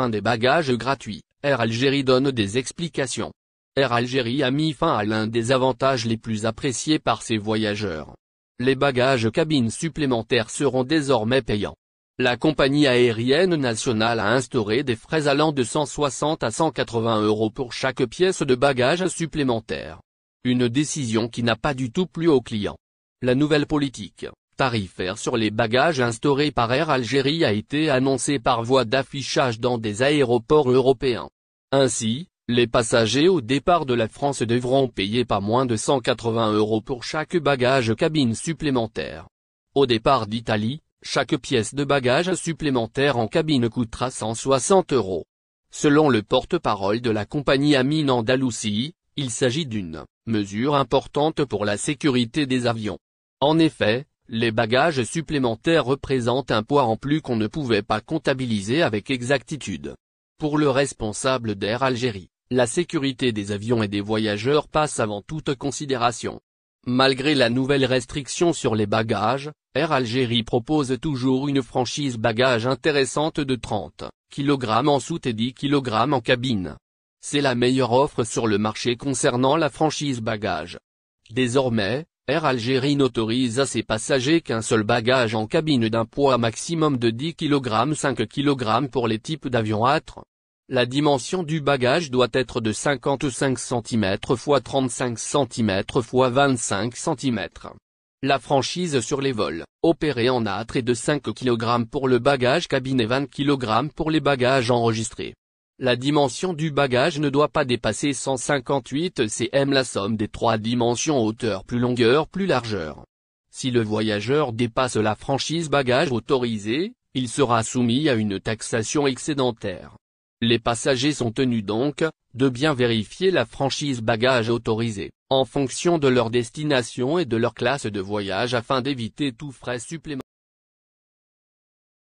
fin des bagages gratuits, Air Algérie donne des explications. Air Algérie a mis fin à l'un des avantages les plus appréciés par ses voyageurs. Les bagages cabine supplémentaires seront désormais payants. La compagnie aérienne nationale a instauré des frais allant de 160 à 180 € pour chaque pièce de bagages supplémentaire. Une décision qui n'a pas du tout plu aux clients. La nouvelle politique tarifaire sur les bagages instaurée par Air Algérie a été annoncée par voie d'affichage dans des aéroports européens. Ainsi, les passagers au départ de la France devront payer pas moins de 180 € pour chaque bagage cabine supplémentaire. Au départ d'Italie, chaque pièce de bagage supplémentaire en cabine coûtera 160 €. Selon le porte-parole de la compagnie Amin Andalousie, il s'agit d'une mesure importante pour la sécurité des avions. En effet, les bagages supplémentaires représentent un poids en plus qu'on ne pouvait pas comptabiliser avec exactitude. Pour le responsable d'Air Algérie, la sécurité des avions et des voyageurs passe avant toute considération. Malgré la nouvelle restriction sur les bagages, Air Algérie propose toujours une franchise bagages intéressante de 30 kg en soute et 10 kg en cabine. C'est la meilleure offre sur le marché concernant la franchise bagages. Désormais, Air Algérie n'autorise à ses passagers qu'un seul bagage en cabine d'un poids maximum de 10 kg 5 kg pour les types d'avions A3. La dimension du bagage doit être de 55 cm x 35 cm x 25 cm. La franchise sur les vols opérés en A3 est de 5 kg pour le bagage cabine et 20 kg pour les bagages enregistrés. La dimension du bagage ne doit pas dépasser 158 cm, la somme des trois dimensions hauteur plus longueur plus largeur. Si le voyageur dépasse la franchise bagage autorisée, il sera soumis à une taxation excédentaire. Les passagers sont tenus donc de bien vérifier la franchise bagage autorisée, en fonction de leur destination et de leur classe de voyage afin d'éviter tout frais supplémentaire.